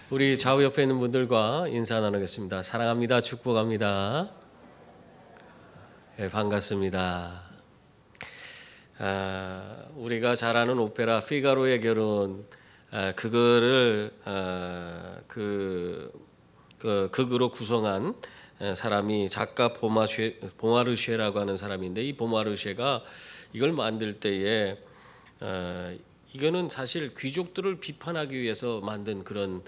우리 좌우 옆에 있는 분들과 인사 나누겠습니다. 사랑합니다. 축복합니다. 네, 반갑습니다. 우리가 잘 아는 오페라 피가로의 결혼, 그거를 극으로 구성한 사람이 작가 보마르쉐라고 하는 사람인데, 이 보마르쉐가 이걸 만들 때에 이거는 사실 귀족들을 비판하기 위해서 만든 그런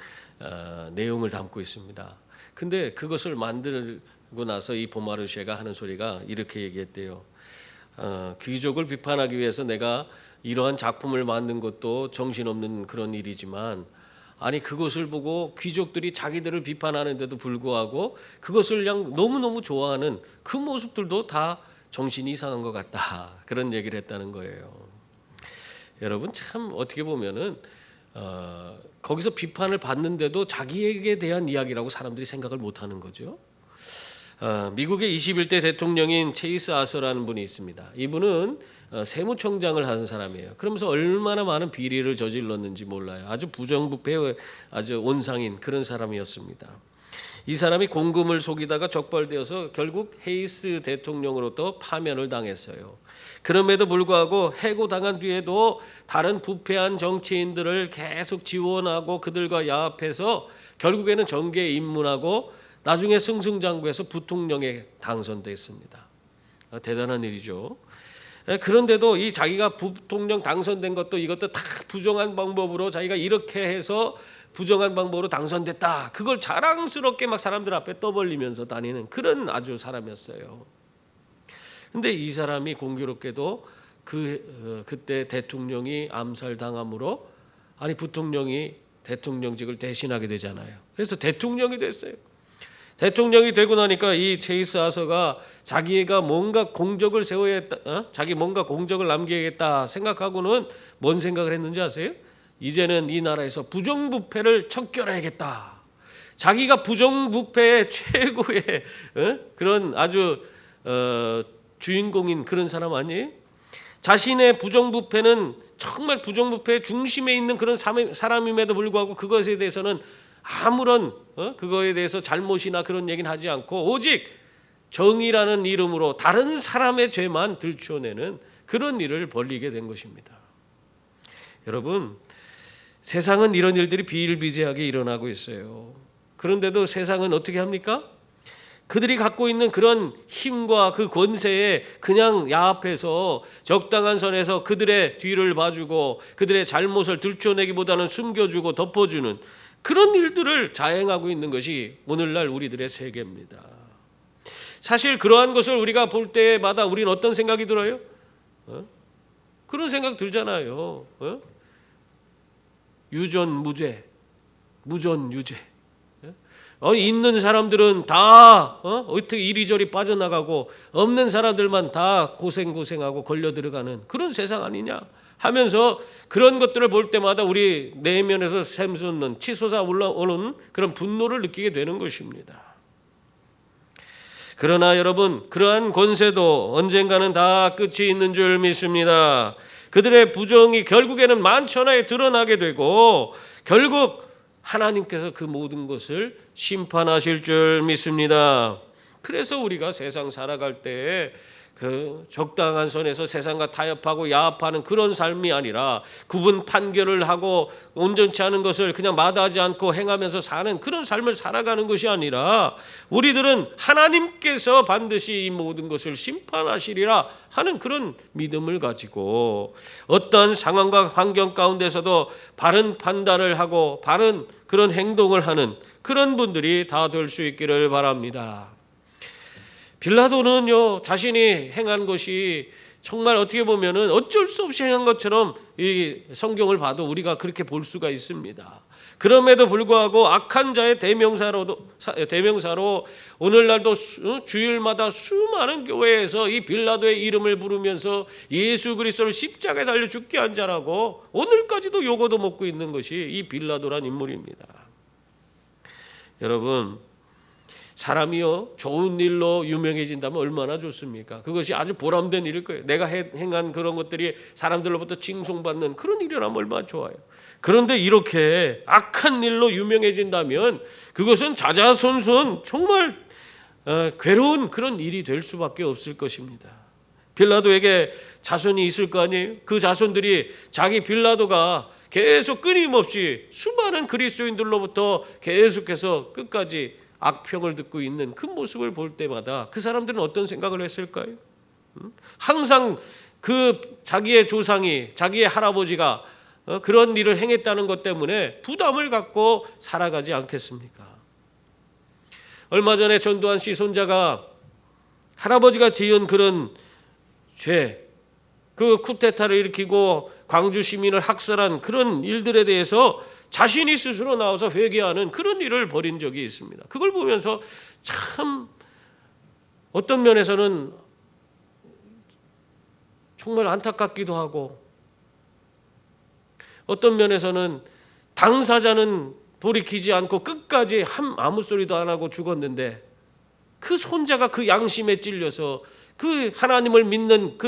내용을 담고 있습니다. 근데 그것을 만들고 나서 이 보마르쉐가 하는 소리가 이렇게 얘기했대요. 귀족을 비판하기 위해서 내가 이러한 작품을 만든 것도 정신없는 그런 일이지만, 아니 그것을 보고 귀족들이 자기들을 비판하는데도 불구하고 그것을 그냥 너무너무 좋아하는 그 모습들도 다 정신이 이상한 것 같다, 그런 얘기를 했다는 거예요. 여러분, 참 어떻게 보면은 거기서 비판을 받는데도 자기에게 대한 이야기라고 사람들이 생각을 못하는 거죠. 미국의 21대 대통령인 체이스 아서라는 분이 있습니다. 이분은 세무청장을 하는 사람이에요. 그러면서 얼마나 많은 비리를 저질렀는지 몰라요. 아주 부정부패의 아주 온상인 그런 사람이었습니다. 이 사람이 공금을 속이다가 적발되어서 결국 헤이스 대통령으로부터 파면을 당했어요. 그럼에도 불구하고 해고당한 뒤에도 다른 부패한 정치인들을 계속 지원하고 그들과 야합해서 결국에는 정계에 입문하고 나중에 승승장구해서 부통령에 당선됐습니다. 대단한 일이죠. 그런데도 이 자기가 부통령 당선된 것도 이것도 다 부정한 방법으로, 자기가 이렇게 해서 부정한 방법으로 당선됐다, 그걸 자랑스럽게 막 사람들 앞에 떠벌리면서 다니는 그런 아주 사람이었어요. 근데 이 사람이 공교롭게도 그때 대통령이 암살당함으로, 아니 부통령이 대통령직을 대신하게 되잖아요. 그래서 대통령이 됐어요. 대통령이 되고 나니까 이 체이스 아서가 자기가 뭔가 공적을 세워야겠다, 자기 뭔가 공적을 남겨야겠다 생각하고는 뭔 생각을 했는지 아세요? 이제는 이 나라에서 부정부패를 척결해야겠다. 자기가 부정부패의 최고의 그런 아주 주인공인 그런 사람 아니에요? 자신의 부정부패는 정말 부정부패의 중심에 있는 그런 사람임에도 불구하고 그것에 대해서는 아무런 그거에 대해서 잘못이나 그런 얘기는 하지 않고 오직 정의라는 이름으로 다른 사람의 죄만 들춰내는 그런 일을 벌이게 된 것입니다. 여러분, 세상은 이런 일들이 비일비재하게 일어나고 있어요. 그런데도 세상은 어떻게 합니까? 그들이 갖고 있는 그런 힘과 그 권세에 그냥 야합해서 적당한 선에서 그들의 뒤를 봐주고 그들의 잘못을 들춰내기보다는 숨겨주고 덮어주는 그런 일들을 자행하고 있는 것이 오늘날 우리들의 세계입니다. 사실 그러한 것을 우리가 볼 때마다 우리는 어떤 생각이 들어요? 그런 생각 들잖아요. 유전무죄, 무전유죄. 있는 사람들은 다 어떻게 이리저리 빠져나가고 없는 사람들만 다 고생하고 걸려 들어가는 그런 세상 아니냐 하면서 그런 것들을 볼 때마다 우리 내면에서 샘솟는 치솟아 올라오는 그런 분노를 느끼게 되는 것입니다. 그러나 여러분, 그러한 권세도 언젠가는 다 끝이 있는 줄 믿습니다. 그들의 부정이 결국에는 만천하에 드러나게 되고 결국 하나님께서 그 모든 것을 심판하실 줄 믿습니다. 그래서 우리가 세상 살아갈 때에 그 적당한 선에서 세상과 타협하고 야합하는 그런 삶이 아니라 구분 판결을 하고 온전치 않은 것을 그냥 마다하지 않고 행하면서 사는 그런 삶을 살아가는 것이 아니라 우리들은 하나님께서 반드시 이 모든 것을 심판하시리라 하는 그런 믿음을 가지고 어떠한 상황과 환경 가운데서도 바른 판단을 하고 바른 그런 행동을 하는 그런 분들이 다 될 수 있기를 바랍니다. 빌라도는요, 자신이 행한 것이 정말 어떻게 보면은 어쩔 수 없이 행한 것처럼 이 성경을 봐도 우리가 그렇게 볼 수가 있습니다. 그럼에도 불구하고 악한 자의 대명사로 오늘날도 주일마다 수많은 교회에서 이 빌라도의 이름을 부르면서 예수 그리스도를 십자가에 달려 죽게 한 자라고 오늘까지도 요거도 먹고 있는 것이 이 빌라도란 인물입니다. 여러분, 사람이요 좋은 일로 유명해진다면 얼마나 좋습니까? 그것이 아주 보람된 일일 거예요. 내가 행한 그런 것들이 사람들로부터 칭송받는 그런 일이라면 얼마나 좋아요. 그런데 이렇게 악한 일로 유명해진다면 그것은 자자손손 정말 괴로운 그런 일이 될 수밖에 없을 것입니다. 빌라도에게 자손이 있을 거 아니에요? 그 자손들이 자기 빌라도가 계속 끊임없이 수많은 그리스도인들로부터 계속해서 끝까지 악평을 듣고 있는 그 모습을 볼 때마다 그 사람들은 어떤 생각을 했을까요? 항상 그 자기의 조상이, 자기의 할아버지가 그런 일을 행했다는 것 때문에 부담을 갖고 살아가지 않겠습니까? 얼마 전에 전두환 씨 손자가 할아버지가 지은 그런 죄, 그 쿠데타를 일으키고 광주 시민을 학살한 그런 일들에 대해서 자신이 스스로 나와서 회개하는 그런 일을 벌인 적이 있습니다. 그걸 보면서 참 어떤 면에서는 정말 안타깝기도 하고, 어떤 면에서는 당사자는 돌이키지 않고 끝까지 아무 소리도 안 하고 죽었는데 그 손자가 그 양심에 찔려서 그 하나님을 믿는 그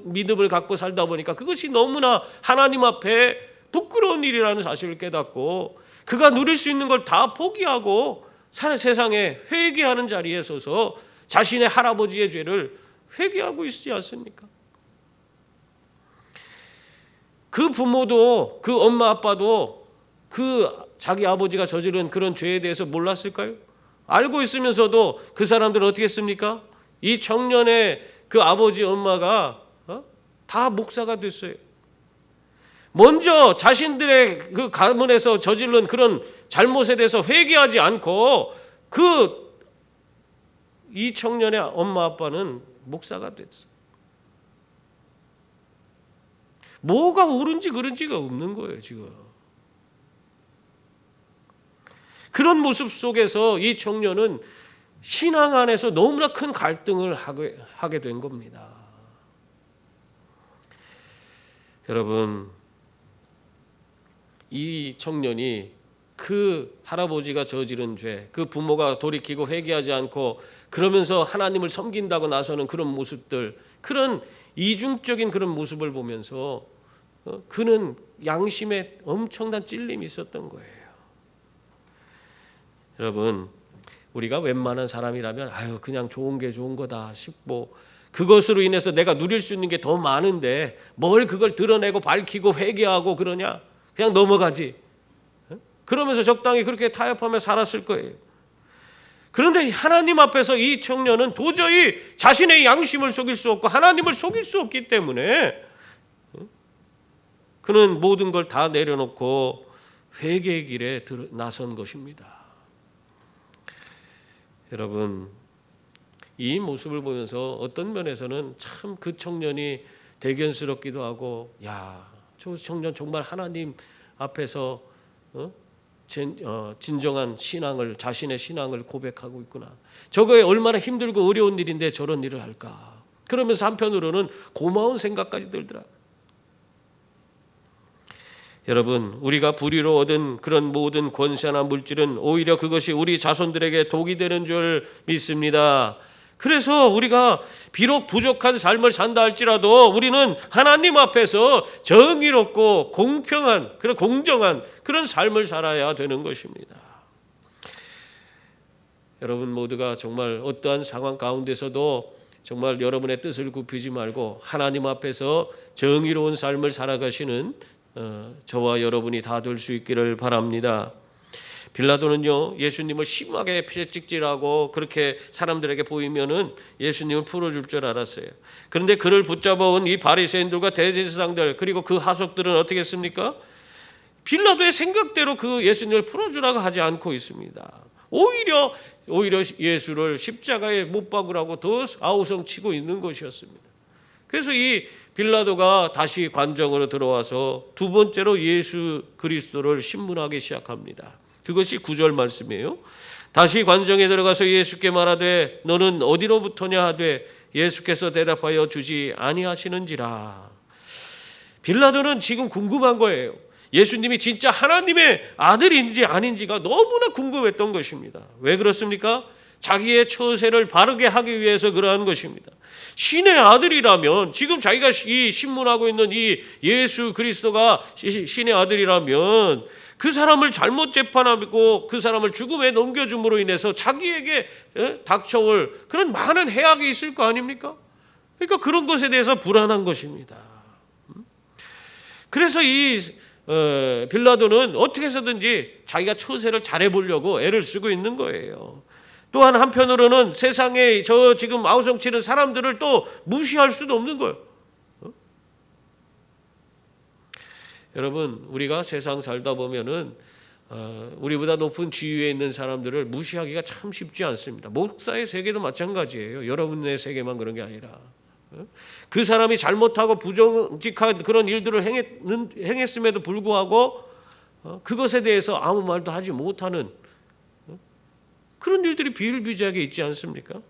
믿음을 갖고 살다 보니까 그것이 너무나 하나님 앞에 부끄러운 일이라는 사실을 깨닫고 그가 누릴 수 있는 걸 다 포기하고 세상에 회개하는 자리에 서서 자신의 할아버지의 죄를 회개하고 있지 않습니까? 그 부모도, 그 엄마 아빠도 그 자기 아버지가 저지른 그런 죄에 대해서 몰랐을까요? 알고 있으면서도 그 사람들은 어떻게 했습니까? 이 청년의 그 아버지 엄마가 다 목사가 됐어요. 먼저 자신들의 그 가문에서 저지른 그런 잘못에 대해서 회개하지 않고 이 청년의 엄마 아빠는 목사가 됐어요. 뭐가 옳은지 그른지가 없는 거예요, 지금. 그런 모습 속에서 이 청년은 신앙 안에서 너무나 큰 갈등을 하게 된 겁니다. 여러분, 이 청년이 그 할아버지가 저지른 죄, 그 부모가 돌이키고 회개하지 않고 그러면서 하나님을 섬긴다고 나서는 그런 모습들, 그런 이중적인 그런 모습을 보면서 그는 양심에 엄청난 찔림이 있었던 거예요. 여러분, 우리가 웬만한 사람이라면 그냥 좋은 게 좋은 거다 싶고 그것으로 인해서 내가 누릴 수 있는 게 더 많은데 뭘 그걸 드러내고 밝히고 회개하고 그러냐? 그냥 넘어가지. 그러면서 적당히 그렇게 타협하며 살았을 거예요. 그런데 하나님 앞에서 이 청년은 도저히 자신의 양심을 속일 수 없고 하나님을 속일 수 없기 때문에 그는 모든 걸 다 내려놓고 회개의 길에 나선 것입니다. 여러분, 이 모습을 보면서 어떤 면에서는 참 그 청년이 대견스럽기도 하고, 저 청년 정말 하나님 앞에서 진정한 신앙을, 자신의 신앙을 고백하고 있구나. 저거에 얼마나 힘들고 어려운 일인데 저런 일을 할까. 그러면서 한편으로는 고마운 생각까지 들더라. 여러분, 우리가 불의로 얻은 그런 모든 권세나 물질은 오히려 그것이 우리 자손들에게 독이 되는 줄 믿습니다. 그래서 우리가 비록 부족한 삶을 산다 할지라도 우리는 하나님 앞에서 정의롭고 공평한, 그런 공정한 그런 삶을 살아야 되는 것입니다. 여러분 모두가 정말 어떠한 상황 가운데서도 정말 여러분의 뜻을 굽히지 말고 하나님 앞에서 정의로운 삶을 살아가시는 저와 여러분이 다 될 수 있기를 바랍니다. 빌라도는요, 예수님을 심하게 채찍질하고 그렇게 사람들에게 보이면은 예수님을 풀어줄 줄 알았어요. 그런데 그를 붙잡아온 이 바리새인들과 대제사장들 그리고 그 하석들은 어떻게 했습니까? 빌라도의 생각대로 그 예수님을 풀어주라고 하지 않고 있습니다. 오히려 예수를 십자가에 못 박으라고 더 아우성 치고 있는 것이었습니다. 그래서 이 빌라도가 다시 관정으로 들어와서 두 번째로 예수 그리스도를 신문하기 시작합니다. 그것이 9절 말씀이에요. 다시 관정에 들어가서 예수께 말하되 너는 어디로부터냐 하되 예수께서 대답하여 주지 아니하시는지라. 빌라도는 지금 궁금한 거예요. 예수님이 진짜 하나님의 아들인지 아닌지가 너무나 궁금했던 것입니다. 왜 그렇습니까? 자기의 처세를 바르게 하기 위해서 그러한 것입니다. 신의 아들이라면, 지금 자기가 이 신문하고 있는 이 예수 그리스도가 신의 아들이라면 그 사람을 잘못 재판하고 그 사람을 죽음에 넘겨줌으로 인해서 자기에게 닥쳐올 그런 많은 해악이 있을 거 아닙니까? 그러니까 그런 것에 대해서 불안한 것입니다. 그래서 이 빌라도는 어떻게 해서든지 자기가 처세를 잘해보려고 애를 쓰고 있는 거예요. 또한 한편으로는 세상에 저 지금 아우성치는 사람들을 또 무시할 수도 없는 거예요. 여러분, 우리가 세상 살다 보면은 우리보다 높은 지위에 있는 사람들을 무시하기가 참 쉽지 않습니다. 목사의 세계도 마찬가지예요. 여러분의 세계만 그런 게 아니라 그 사람이 잘못하고 부정직한 그런 일들을 행했음에도 불구하고 그것에 대해서 아무 말도 하지 못하는 그런 일들이 비일비재하게 있지 않습니까?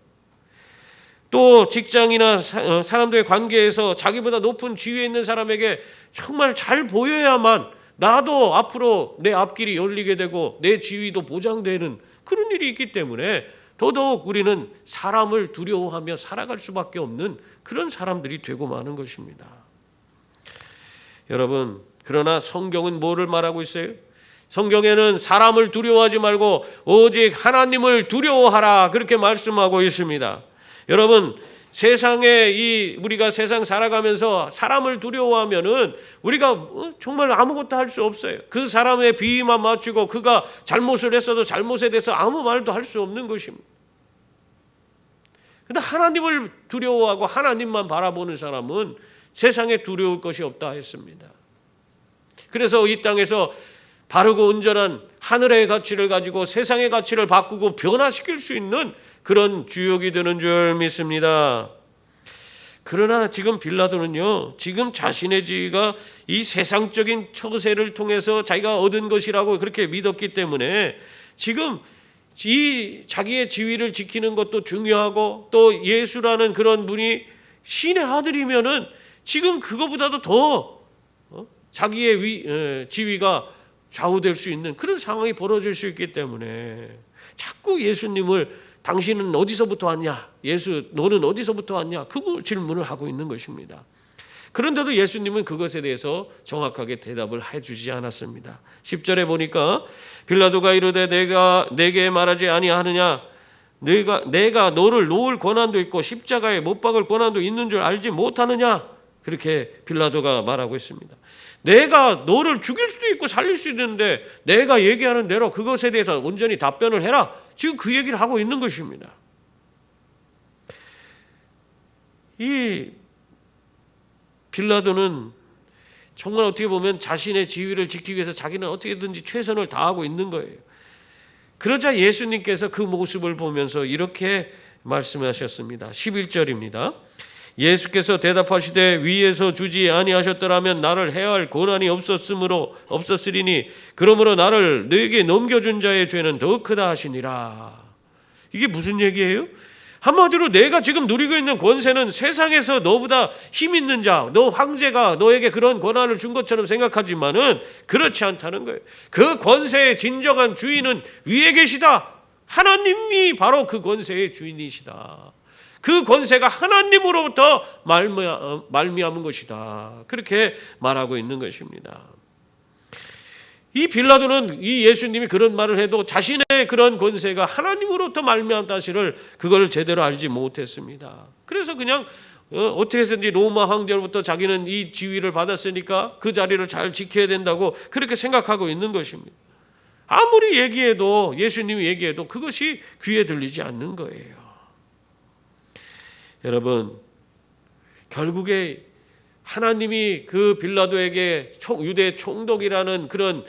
또 직장이나 사람들의 관계에서 자기보다 높은 지위에 있는 사람에게 정말 잘 보여야만 나도 앞으로 내 앞길이 열리게 되고 내 지위도 보장되는 그런 일이 있기 때문에 더더욱 우리는 사람을 두려워하며 살아갈 수밖에 없는 그런 사람들이 되고 마는 것입니다. 여러분, 그러나 성경은 뭐를 말하고 있어요? 성경에는 사람을 두려워하지 말고 오직 하나님을 두려워하라, 그렇게 말씀하고 있습니다. 여러분, 세상에 우리가 세상 살아가면서 사람을 두려워하면은 우리가 정말 아무것도 할 수 없어요. 그 사람의 비위만 맞추고 그가 잘못을 했어도 잘못에 대해서 아무 말도 할 수 없는 것입니다. 그런데 하나님을 두려워하고 하나님만 바라보는 사람은 세상에 두려울 것이 없다 했습니다. 그래서 이 땅에서 바르고 온전한 하늘의 가치를 가지고 세상의 가치를 바꾸고 변화시킬 수 있는 그런 주역이 되는 줄 믿습니다. 그러나 지금 빌라도는요, 지금 자신의 지위가 이 세상적인 처세를 통해서 자기가 얻은 것이라고 그렇게 믿었기 때문에 지금 이 자기의 지위를 지키는 것도 중요하고 또 예수라는 그런 분이 신의 아들이면은 지금 그거보다도 더 자기의 지위가 좌우될 수 있는 그런 상황이 벌어질 수 있기 때문에 자꾸 예수님을 당신은 어디서부터 왔냐? 예수, 너는 어디서부터 왔냐? 그 질문을 하고 있는 것입니다. 그런데도 예수님은 그것에 대해서 정확하게 대답을 해주지 않았습니다. 10절에 보니까 빌라도가 이르되 내게 말하지 아니하느냐? 내가 너를 놓을 권한도 있고 십자가에 못 박을 권한도 있는 줄 알지 못하느냐? 그렇게 빌라도가 말하고 있습니다. 내가 너를 죽일 수도 있고 살릴 수도 있는데 내가 얘기하는 대로 그것에 대해서 온전히 답변을 해라. 지금 그 얘기를 하고 있는 것입니다. 이 빌라도는 정말 어떻게 보면 자신의 지위를 지키기 위해서 자기는 어떻게든지 최선을 다하고 있는 거예요. 그러자 예수님께서 그 모습을 보면서 이렇게 말씀하셨습니다. 11절입니다. 예수께서 대답하시되 위에서 주지 아니하셨더라면 나를 해할 권한이 없었으리니 그러므로 나를 너에게 넘겨준 자의 죄는 더 크다 하시니라. 이게 무슨 얘기예요? 한마디로 내가 지금 누리고 있는 권세는 세상에서 너보다 힘 있는 자, 너 황제가 너에게 그런 권한을 준 것처럼 생각하지만은 그렇지 않다는 거예요. 그 권세의 진정한 주인은 위에 계시다. 하나님이 바로 그 권세의 주인이시다. 그 권세가 하나님으로부터 말미암은 것이다. 그렇게 말하고 있는 것입니다. 이 빌라도는 이 예수님이 그런 말을 해도 자신의 그런 권세가 하나님으로부터 말미암다 사실을 그걸 제대로 알지 못했습니다. 그래서 그냥 어떻게 해서든지 로마 황제로부터 자기는 이 지위를 받았으니까 그 자리를 잘 지켜야 된다고 그렇게 생각하고 있는 것입니다. 아무리 얘기해도 예수님이 얘기해도 그것이 귀에 들리지 않는 거예요. 여러분, 결국에 하나님이 그 빌라도에게 유대 총독이라는 그런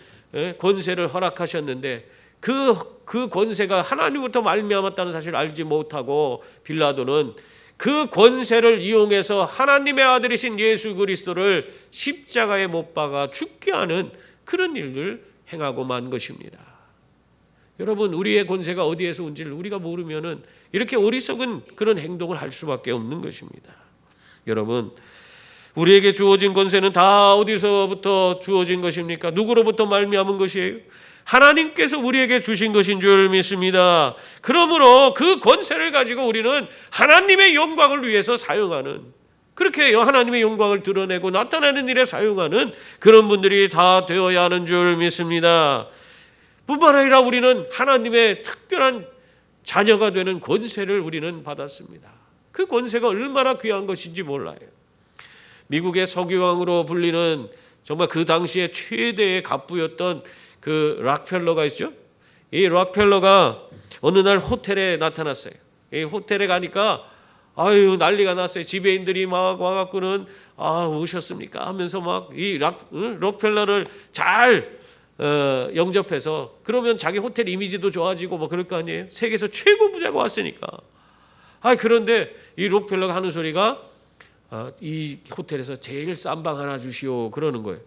권세를 허락하셨는데 그 권세가 하나님부터 말미암았다는 사실을 알지 못하고 빌라도는 그 권세를 이용해서 하나님의 아들이신 예수 그리스도를 십자가에 못 박아 죽게 하는 그런 일을 행하고 만 것입니다. 여러분, 우리의 권세가 어디에서 온지를 우리가 모르면은 이렇게 어리석은 그런 행동을 할 수밖에 없는 것입니다. 여러분, 우리에게 주어진 권세는 다 어디서부터 주어진 것입니까? 누구로부터 말미암은 것이에요? 하나님께서 우리에게 주신 것인 줄 믿습니다. 그러므로 그 권세를 가지고 우리는 하나님의 영광을 위해서 사용하는, 그렇게 하나님의 영광을 드러내고 나타내는 일에 사용하는 그런 분들이 다 되어야 하는 줄 믿습니다. 뿐만 아니라 우리는 하나님의 특별한 자녀가 되는 권세를 우리는 받았습니다. 그 권세가 얼마나 귀한 것인지 몰라요. 미국의 석유왕으로 불리는 정말 그 당시에 최대의 갑부였던 그 락펠러가 있죠. 이 락펠러가 어느 날 호텔에 나타났어요. 이 호텔에 가니까 아유 난리가 났어요. 지배인들이 막 와갖고는 오셨습니까 하면서 막 이 락펠러를 잘 영접해서, 그러면 자기 호텔 이미지도 좋아지고 뭐 그럴 거 아니에요. 세계에서 최고 부자가 왔으니까. 그런데 이 록펠러가 하는 소리가 이 호텔에서 제일 싼 방 하나 주시오 그러는 거예요.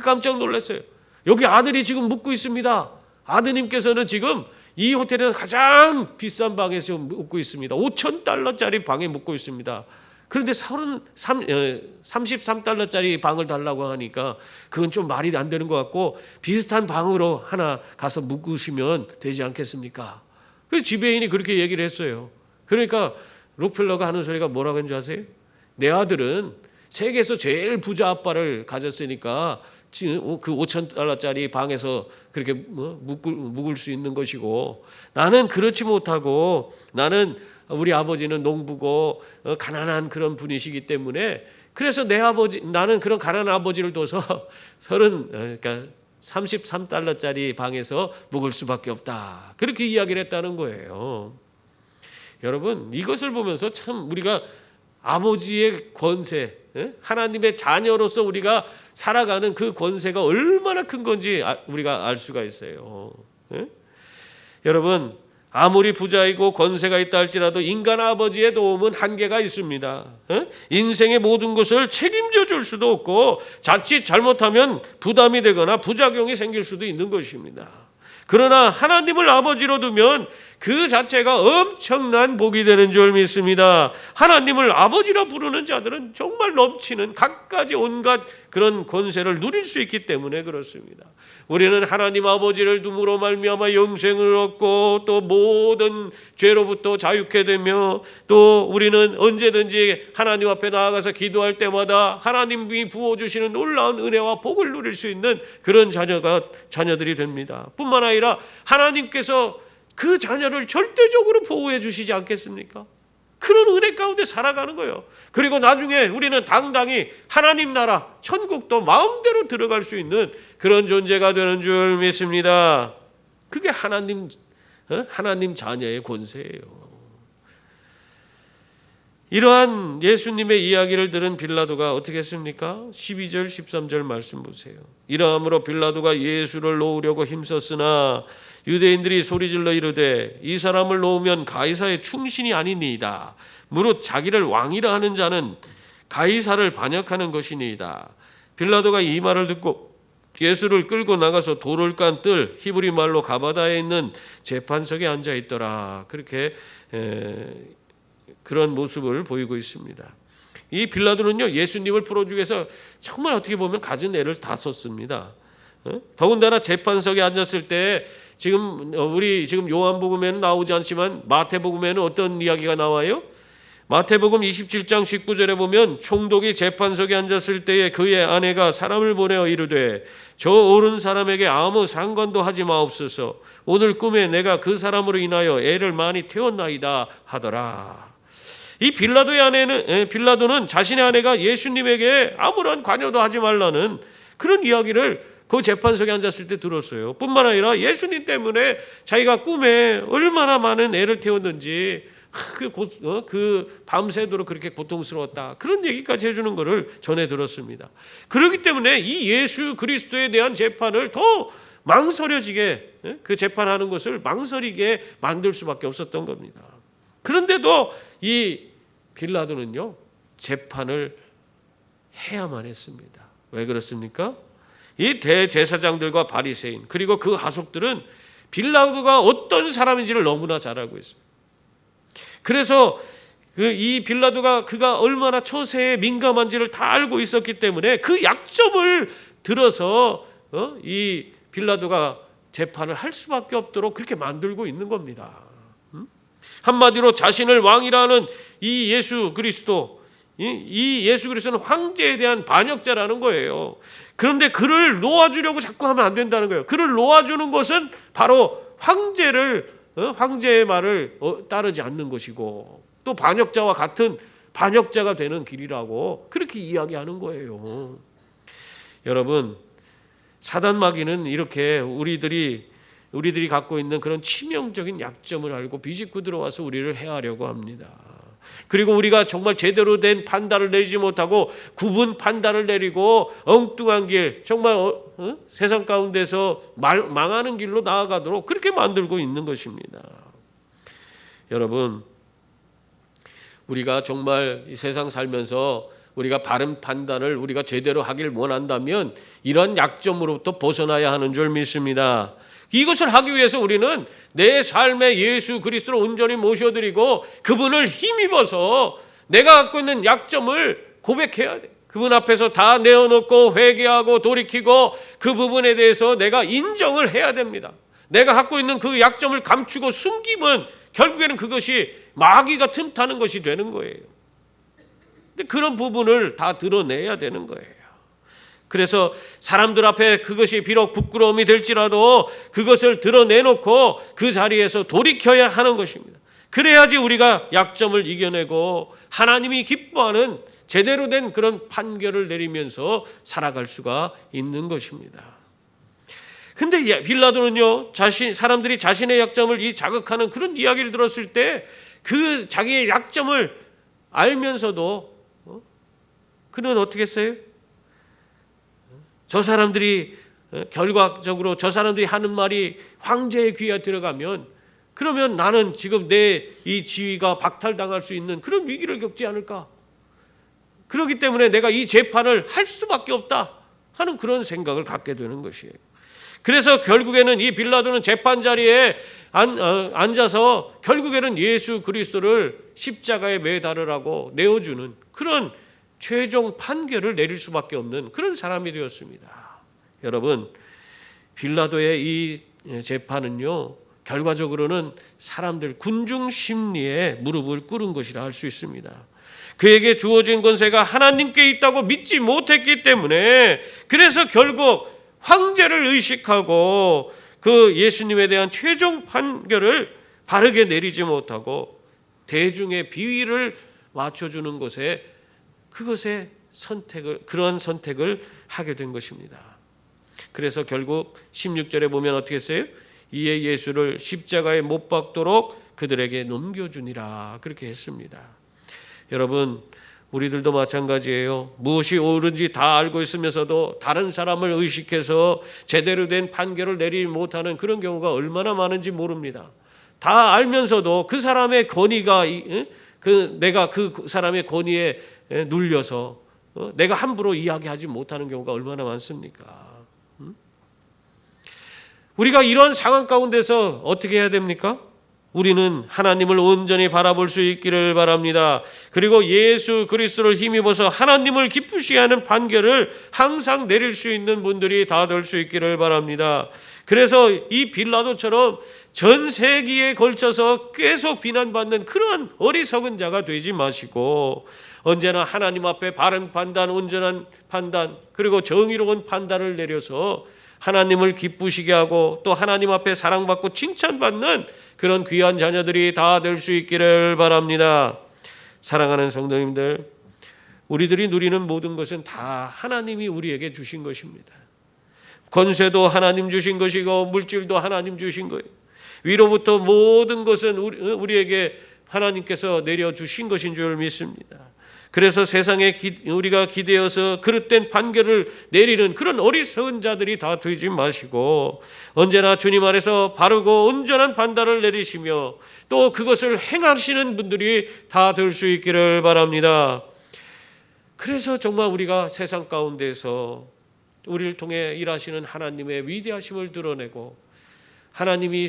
깜짝 놀랐어요. 여기 아들이 지금 묵고 있습니다. 아드님께서는 지금 이 호텔에서 가장 비싼 방에서 묵고 있습니다. $5,000짜리 방에 묵고 있습니다. 그런데 33달러짜리 방을 달라고 하니까 그건 좀 말이 안 되는 것 같고 비슷한 방으로 하나 가서 묵으시면 되지 않겠습니까? 그 지배인이 그렇게 얘기를 했어요. 그러니까 록펠러가 하는 소리가 뭐라고 했는지 아세요? 내 아들은 세계에서 제일 부자 아빠를 가졌으니까 그 $5,000짜리 방에서 그렇게 묵을 수 있는 것이고, 나는 그렇지 못하고, 나는 우리 아버지는 농부고 가난한 그런 분이시기 때문에, 그래서 나는 그런 가난한 아버지를 둬서 33달러짜리 방에서 묵을 수밖에 없다. 그렇게 이야기를 했다는 거예요. 여러분, 이것을 보면서 참 우리가 아버지의 권세, 하나님의 자녀로서 우리가 살아가는 그 권세가 얼마나 큰 건지 우리가 알 수가 있어요. 여러분, 아무리 부자이고 권세가 있다 할지라도 인간 아버지의 도움은 한계가 있습니다. 인생의 모든 것을 책임져 줄 수도 없고, 자칫 잘못하면 부담이 되거나 부작용이 생길 수도 있는 것입니다. 그러나 하나님을 아버지로 두면 그 자체가 엄청난 복이 되는 줄 믿습니다. 하나님을 아버지라 부르는 자들은 정말 넘치는 갖가지 온갖 그런 권세를 누릴 수 있기 때문에 그렇습니다. 우리는 하나님 아버지를 둠으로 말미암아 영생을 얻고 또 모든 죄로부터 자유케 되며, 또 우리는 언제든지 하나님 앞에 나아가서 기도할 때마다 하나님이 부어주시는 놀라운 은혜와 복을 누릴 수 있는 그런 자녀들이 됩니다. 뿐만 아니라 하나님께서 그 자녀를 절대적으로 보호해 주시지 않겠습니까? 그런 은혜 가운데 살아가는 거예요. 그리고 나중에 우리는 당당히 하나님 나라 천국도 마음대로 들어갈 수 있는 그런 존재가 되는 줄 믿습니다. 그게 하나님 자녀의 권세예요. 이러한 예수님의 이야기를 들은 빌라도가 어떻게 했습니까? 12절 13절 말씀 보세요. 이러함으로 빌라도가 예수를 놓으려고 힘썼으나 유대인들이 소리질러 이르되 이 사람을 놓으면 가이사의 충신이 아니니이다. 무릇 자기를 왕이라 하는 자는 가이사를 반역하는 것이니이다. 빌라도가 이 말을 듣고 예수를 끌고 나가서 돌을 깐 뜰 히브리 말로 가바다에 있는 재판석에 앉아 있더라. 그렇게 그런 모습을 보이고 있습니다. 이 빌라도는요, 예수님을 풀어주기 위해서 정말 어떻게 보면 가진 애를 다 썼습니다. 더군다나 재판석에 앉았을 때 우리 지금 요한복음에는 나오지 않지만 마태복음에는 어떤 이야기가 나와요? 마태복음 27장 19절에 보면 총독이 재판석에 앉았을 때에 그의 아내가 사람을 보내어 이르되 저 오른 사람에게 아무 상관도 하지 마옵소서. 오늘 꿈에 내가 그 사람으로 인하여 애를 많이 태웠나이다 하더라. 이 빌라도는 자신의 아내가 예수님에게 아무런 관여도 하지 말라는 그런 이야기를 그 재판석에 앉았을 때 들었어요. 뿐만 아니라 예수님 때문에 자기가 꿈에 얼마나 많은 애를 태웠는지 그 밤새도록 그렇게 고통스러웠다. 그런 얘기까지 해주는 것을 전해 들었습니다. 그렇기 때문에 이 예수 그리스도에 대한 재판을 더 망설여지게, 그 재판하는 것을 망설이게 만들 수밖에 없었던 겁니다. 그런데도 이 빌라도는요, 재판을 해야만 했습니다. 왜 그렇습니까? 이 대제사장들과 바리새인 그리고 그 하속들은 빌라도가 어떤 사람인지를 너무나 잘 알고 있습니다. 그래서 이 빌라도가 그가 얼마나 처세에 민감한지를 다 알고 있었기 때문에 그 약점을 들어서 이 빌라도가 재판을 할 수밖에 없도록 그렇게 만들고 있는 겁니다. 한마디로 자신을 왕이라는 이 예수 그리스도, 이 예수 그리스도는 황제에 대한 반역자라는 거예요. 그런데 그를 놓아주려고 자꾸 하면 안 된다는 거예요. 그를 놓아주는 것은 바로 황제의 말을 따르지 않는 것이고, 또 반역자와 같은 반역자가 되는 길이라고 그렇게 이야기하는 거예요. 여러분, 사단 마귀는 이렇게 우리들이 갖고 있는 그런 치명적인 약점을 알고 비집고 들어와서 우리를 해하려고 합니다. 그리고 우리가 정말 제대로 된 판단을 내리지 못하고 구분 판단을 내리고 엉뚱한 길, 정말 세상 가운데서 망하는 길로 나아가도록 그렇게 만들고 있는 것입니다. 여러분, 우리가 정말 이 세상 살면서 우리가 바른 판단을 우리가 제대로 하길 원한다면 이런 약점으로부터 벗어나야 하는 줄 믿습니다. 이것을 하기 위해서 우리는 내 삶에 예수 그리스도를 온전히 모셔드리고 그분을 힘입어서 내가 갖고 있는 약점을 고백해야 돼. 그분 앞에서 다 내어놓고 회개하고 돌이키고 그 부분에 대해서 내가 인정을 해야 됩니다. 내가 갖고 있는 그 약점을 감추고 숨기면 결국에는 그것이 마귀가 틈타는 것이 되는 거예요. 근데 그런 부분을 다 드러내야 되는 거예요. 그래서 사람들 앞에 그것이 비록 부끄러움이 될지라도 그것을 드러내놓고 그 자리에서 돌이켜야 하는 것입니다. 그래야지 우리가 약점을 이겨내고 하나님이 기뻐하는 제대로 된 그런 판결을 내리면서 살아갈 수가 있는 것입니다. 근데 빌라도는요, 사람들이 자신의 약점을 자극하는 그런 이야기를 들었을 때 그 자기의 약점을 알면서도 그는 어떻게 했어요? 저 사람들이 결과적으로 저 사람들이 하는 말이 황제의 귀에 들어가면 그러면 나는 지금 내 이 지위가 박탈당할 수 있는 그런 위기를 겪지 않을까? 그렇기 때문에 내가 이 재판을 할 수밖에 없다 하는 그런 생각을 갖게 되는 것이에요. 그래서 결국에는 이 빌라도는 재판 자리에 앉아서 결국에는 예수 그리스도를 십자가에 매달으라고 내어주는 그런 최종 판결을 내릴 수밖에 없는 그런 사람이 되었습니다. 여러분, 빌라도의 이 재판은요, 결과적으로는 사람들 군중 심리에 무릎을 꿇은 것이라 할 수 있습니다. 그에게 주어진 권세가 하나님께 있다고 믿지 못했기 때문에, 그래서 결국 황제를 의식하고 그 예수님에 대한 최종 판결을 바르게 내리지 못하고 대중의 비위를 맞춰주는 것에 그러한 선택을 하게 된 것입니다. 그래서 결국 16절에 보면 어떻게 했어요? 이에 예수를 십자가에 못 박도록 그들에게 넘겨주니라, 그렇게 했습니다. 여러분, 우리들도 마찬가지예요. 무엇이 옳은지 다 알고 있으면서도 다른 사람을 의식해서 제대로 된 판결을 내리지 못하는 그런 경우가 얼마나 많은지 모릅니다. 다 알면서도 그 사람의 권위가 내가 그 사람의 권위에 눌려서 내가 함부로 이야기하지 못하는 경우가 얼마나 많습니까? 우리가 이런 상황 가운데서 어떻게 해야 됩니까? 우리는 하나님을 온전히 바라볼 수 있기를 바랍니다. 그리고 예수 그리스도를 힘입어서 하나님을 기쁘시게 하는 판결을 항상 내릴 수 있는 분들이 다 될 수 있기를 바랍니다. 그래서 이 빌라도처럼 전 세기에 걸쳐서 계속 비난받는 그런 어리석은 자가 되지 마시고 언제나 하나님 앞에 바른 판단, 온전한 판단, 그리고 정의로운 판단을 내려서 하나님을 기쁘시게 하고 또 하나님 앞에 사랑받고 칭찬받는 그런 귀한 자녀들이 다 될 수 있기를 바랍니다. 사랑하는 성도님들, 우리들이 누리는 모든 것은 다 하나님이 우리에게 주신 것입니다. 권세도 하나님 주신 것이고 물질도 하나님 주신 거예요. 위로부터 모든 것은 우리에게 하나님께서 내려주신 것인 줄 믿습니다. 그래서 세상에 우리가 기대어서 그릇된 판결을 내리는 그런 어리석은 자들이 다 되지 마시고 언제나 주님 안에서 바르고 온전한 판단을 내리시며 또 그것을 행하시는 분들이 다 될 수 있기를 바랍니다. 그래서 정말 우리가 세상 가운데서 우리를 통해 일하시는 하나님의 위대하심을 드러내고 하나님이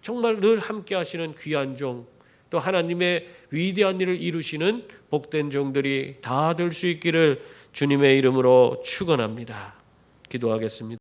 정말 늘 함께 하시는 귀한 종, 또 하나님의 위대한 일을 이루시는 복된 종들이 다 될 수 있기를 주님의 이름으로 축원합니다. 기도하겠습니다.